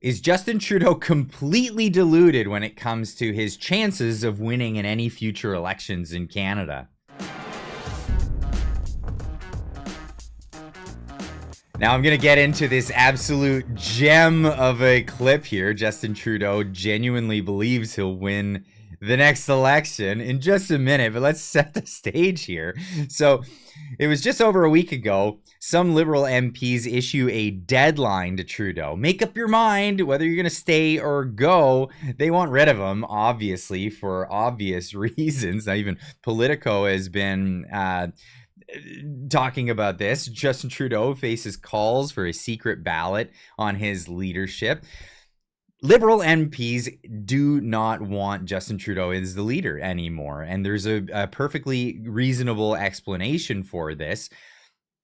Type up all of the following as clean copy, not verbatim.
Is Justin Trudeau completely deluded when it comes to his chances of winning in any future elections in Canada? Now I'm going to get into this absolute gem of a clip here. Justin Trudeau genuinely believes he'll win the next election in just a minute, but let's set the stage here. So it was just over a week ago, some Liberal MPs issue a deadline to Trudeau. Make up your mind whether you're going to stay or go. They want rid of him, obviously, for obvious reasons. Now, even Politico has been talking about this. Justin Trudeau faces calls for a secret ballot on his leadership. Liberal MPs do not want Justin Trudeau as the leader anymore, and there's a perfectly reasonable explanation for this.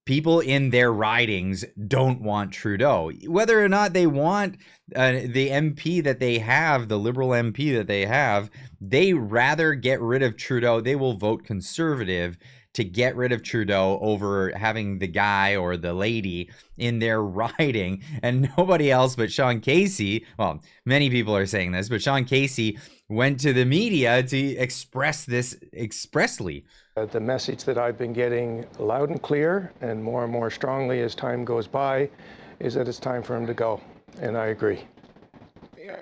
People in their ridings don't want Trudeau. Whether or not they want the MP that they have, the Liberal MP that they have, they rather get rid of Trudeau. They will vote Conservative to get rid of Trudeau over having the guy or the lady in their riding. And nobody else but Sean Casey, well, many people are saying this, but Sean Casey went to the media to express this expressly. The message that I've been getting loud and clear and more strongly as time goes by is that it's time for him to go. And I agree.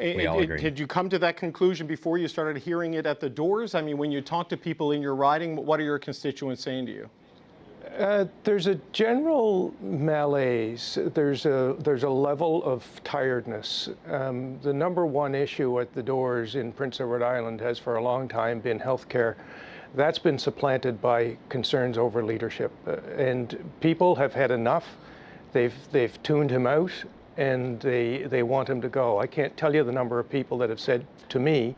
We all agree. Did you come to that conclusion before you started hearing it at the doors? I mean, when you talk to people in your riding, what are your constituents saying to you? There's a general malaise. There's a level of tiredness. The number one issue at the doors in Prince Edward Island has for a long time been healthcare. That's been supplanted by concerns over leadership. And people have had enough. They've tuned him out, and they want him to go. I can't tell you the number of people that have said to me,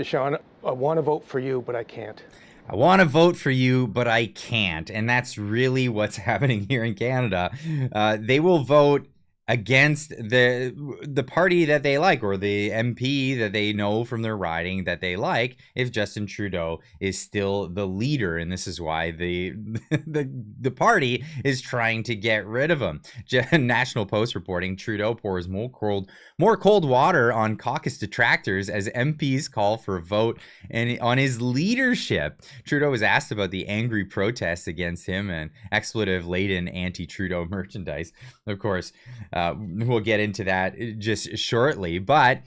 Sean, I want to vote for you, but I can't. I want to vote for you, but I can't. And that's really what's happening here in Canada. They will vote against the party that they like, or the MP that they know from their riding that they like, if Justin Trudeau is still the leader. And this is why the party is trying to get rid of him. National Post reporting Trudeau pours more cold water on caucus detractors as MPs call for a vote on his leadership. Trudeau was asked about the angry protests against him and expletive-laden anti-Trudeau merchandise. Of course, we'll get into that just shortly, but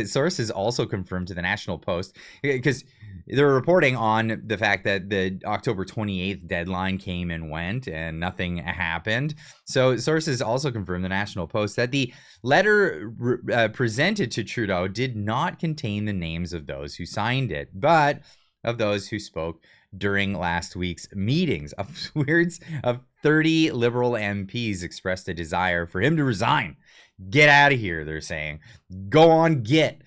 sources also confirmed to the National Post, because they're reporting on the fact that the October 28th deadline came and went and nothing happened. So sources also confirmed the National Post that the letter presented to Trudeau did not contain the names of those who signed it, but of those who spoke during last week's meetings. Upwards of 30 Liberal MPs expressed a desire for him to resign. Get out of here, they're saying. Go on, get.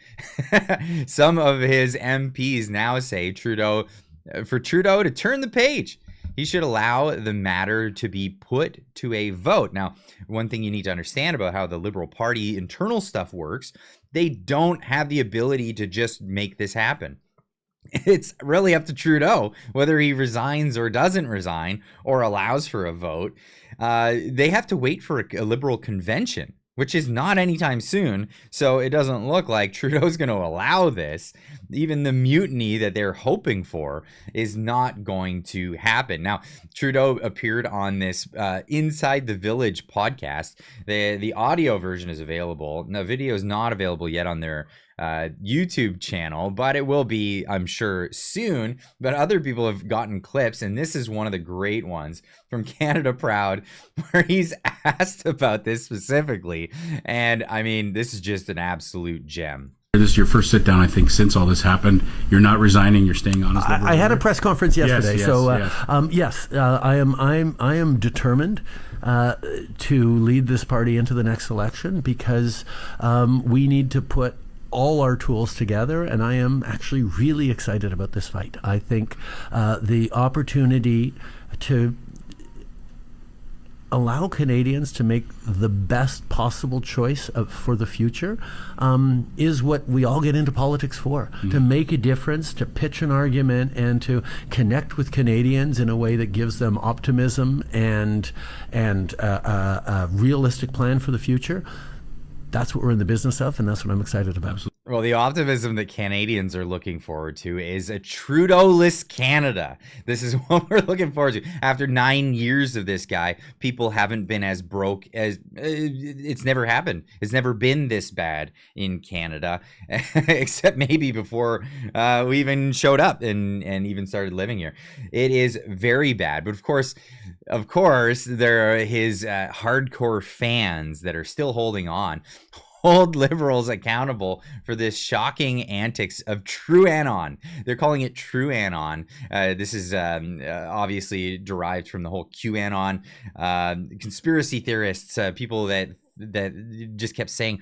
Some of his MPs now say for Trudeau to turn the page. He should allow the matter to be put to a vote. Now, one thing you need to understand about how the Liberal Party internal stuff works, they don't have the ability to just make this happen. It's really up to Trudeau whether he resigns or doesn't resign or allows for a vote. They have to wait for a Liberal convention, which is not anytime soon. So it doesn't look like Trudeau's going to allow this. Even the mutiny that they're hoping for is not going to happen. Now, Trudeau appeared on this Inside the Village podcast. The audio version is available. The video is not available yet on their YouTube channel, but it will be, I'm sure, soon. But other people have gotten clips, and this is one of the great ones from Canada Proud, where he's asked about this specifically. And I mean, this is just an absolute gem. This is your first sit down, I think, since all this happened. You're not resigning. You're staying on as Liberal. I had a press conference yesterday, yes. I am determined to lead this party into the next election, because we need to put all our tools together, and I am actually really excited about this fight. I think the opportunity to allow Canadians to make the best possible choice for the future is what we all get into politics for, to make a difference, to pitch an argument, and to connect with Canadians in a way that gives them optimism and a realistic plan for the future. that's what we're in the business of, and that's what I'm excited about. Absolutely. Well, the optimism that Canadians are looking forward to is a Trudeau-less Canada. This is what we're looking forward to. After 9 years of this guy, people haven't been as broke as it's never happened. It's never been this bad in Canada, except maybe before we even showed up and even started living here. It is very bad. But of course, there are his hardcore fans that are still holding on. Hold Liberals accountable for this shocking antics of TrueAnon. They're calling it TrueAnon. This is obviously derived from the whole QAnon conspiracy theorists, people that just kept saying,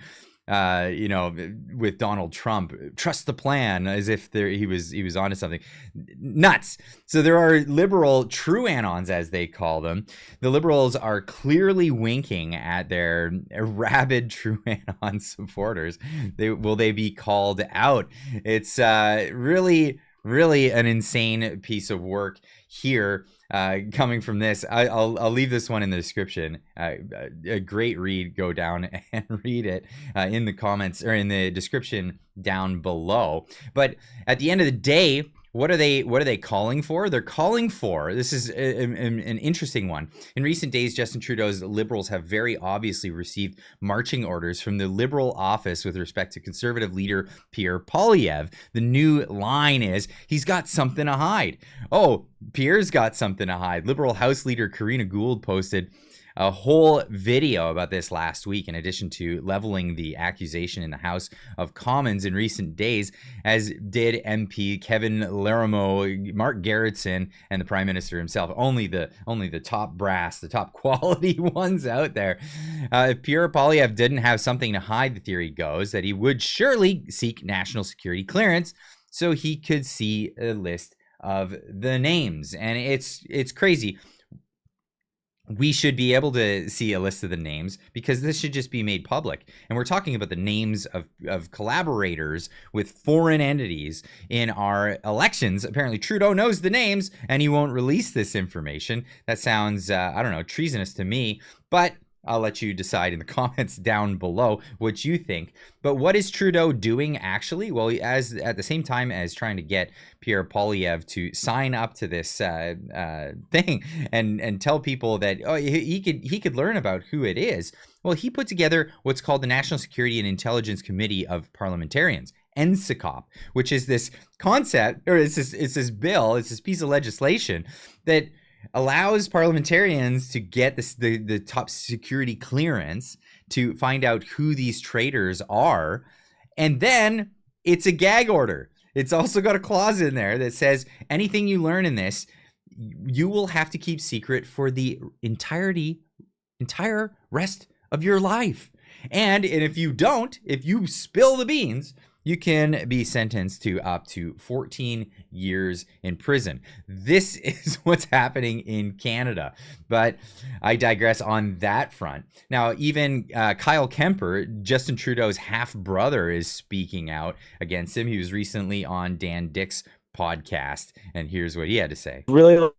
with Donald Trump, trust the plan, as if he was onto something. Nuts. So there are liberal TrueAnons, as they call them. The Liberals are clearly winking at their rabid TrueAnon supporters. Will they be called out? It's really an insane piece of work here. Coming from this, I'll leave this one in the description. A great read. Go down and read it in the comments or in the description down below. But at the end of the day, what are they calling for? They're calling for, this is an interesting one. In recent days, Justin Trudeau's Liberals have very obviously received marching orders from the Liberal office with respect to Conservative leader Pierre Poilievre. The new line is, he's got something to hide. Oh, Pierre's got something to hide. Liberal House leader Karina Gould posted a whole video about this last week, in addition to leveling the accusation in the House of Commons in recent days, as did MP Kevin Larimau, Mark Garrettson, and the Prime Minister himself. Only the top brass, the top quality ones out there. If Pierre Poilievre didn't have something to hide, the theory goes that he would surely seek national security clearance so he could see a list of the names. And it's crazy. We should be able to see a list of the names because this should just be made public. And we're talking about the names of collaborators with foreign entities in our elections. Apparently Trudeau knows the names and he won't release this information. That sounds, treasonous to me, but I'll let you decide in the comments down below what you think. But what is Trudeau doing actually? Well, at the same time as trying to get Pierre Poilievre to sign up to this thing and tell people that he could learn about who it is. Well, he put together what's called the National Security and Intelligence Committee of Parliamentarians, NSICOP, which is this concept, or it's this bill, it's this piece of legislation that allows parliamentarians to get the top security clearance to find out who these traitors are. And then it's a gag order. It's also got a clause in there that says anything you learn in this, you will have to keep secret for the entire rest of your life. And if you don't, if you spill the beans, you can be sentenced to up to 14 years in prison. This is what's happening in Canada. But I digress on that front. Now, even Kyle Kemper, Justin Trudeau's half-brother, is speaking out against him. He was recently on Dan Dick's podcast, and here's what he had to say. Really,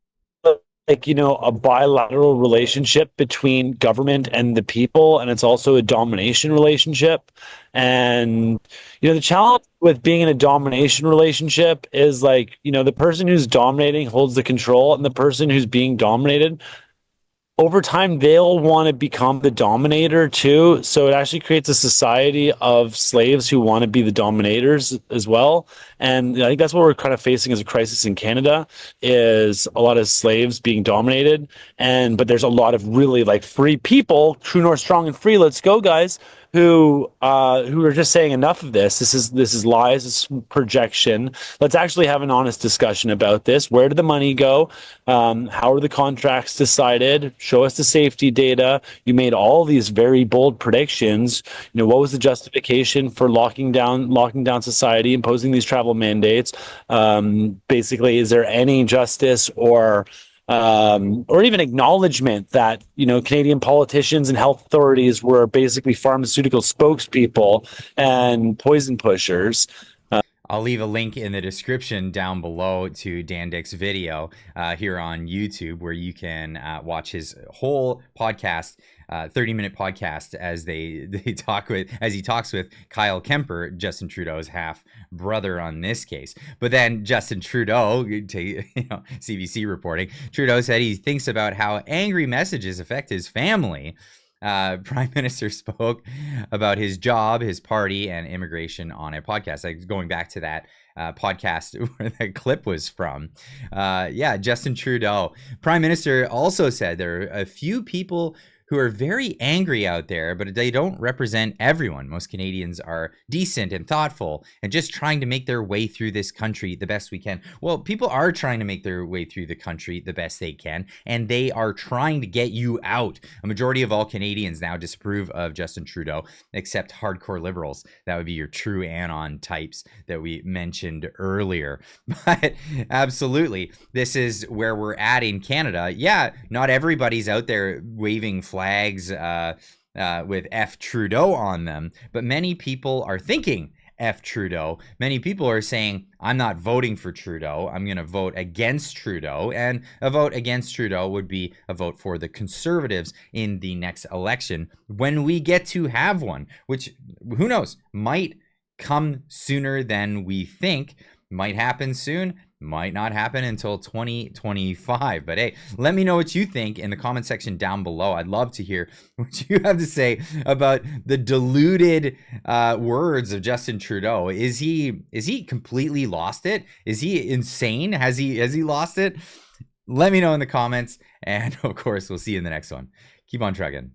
a bilateral relationship between government and the people, and it's also a domination relationship. And the challenge with being in a domination relationship is the person who's dominating holds the control, and the person who's being dominated, over time, they'll want to become the dominator too. So it actually creates a society of slaves who want to be the dominators as well. And I think that's what we're kind of facing as a crisis in Canada, is a lot of slaves being dominated. But there's a lot of really free people, true north, strong and free. Let's go, guys. Who are just saying enough of this. This is lies. This is projection. Let's actually have an honest discussion about this. Where did the money go? How are the contracts decided? Show us the safety data. You made all these very bold predictions. What was the justification for locking down society, imposing these travel mandates? Basically, is there any justice or even acknowledgement that Canadian politicians and health authorities were basically pharmaceutical spokespeople and poison pushers? I'll leave a link in the description down below to Dan Dick's video here on YouTube, where you can watch his whole podcast, 30-minute podcast, as he talks with Kyle Kemper, Justin Trudeau's half brother on this case. But then Justin Trudeau, CBC reporting, Trudeau said he thinks about how angry messages affect his family. Prime Minister spoke about his job, his party, and immigration on a podcast. Like, going back to that podcast where that clip was from. Justin Trudeau. Prime Minister also said there are a few people who are very angry out there, but they don't represent everyone. Most Canadians are decent and thoughtful and just trying to make their way through this country the best we can. Well, people are trying to make their way through the country the best they can, and they are trying to get you out. A majority of all Canadians now disapprove of Justin Trudeau, except hardcore liberals. That would be your true anon types that we mentioned earlier. But absolutely, this is where we're at in Canada. Yeah, not everybody's out there waving flags with F Trudeau on them, but many people are thinking F Trudeau. Many people are saying, I'm not voting for Trudeau. I'm going to vote against Trudeau. And a vote against Trudeau would be a vote for the Conservatives in the next election, when we get to have one, which, who knows, might come sooner than we think. Might happen soon, might not happen until 2025. But hey, let me know what you think in the comment section down below. I'd love to hear what you have to say about the deluded words of Justin Trudeau. Is he completely lost it? Is he insane? Has he lost it? Let me know in the comments, and of course, we'll see you in the next one. Keep on trucking.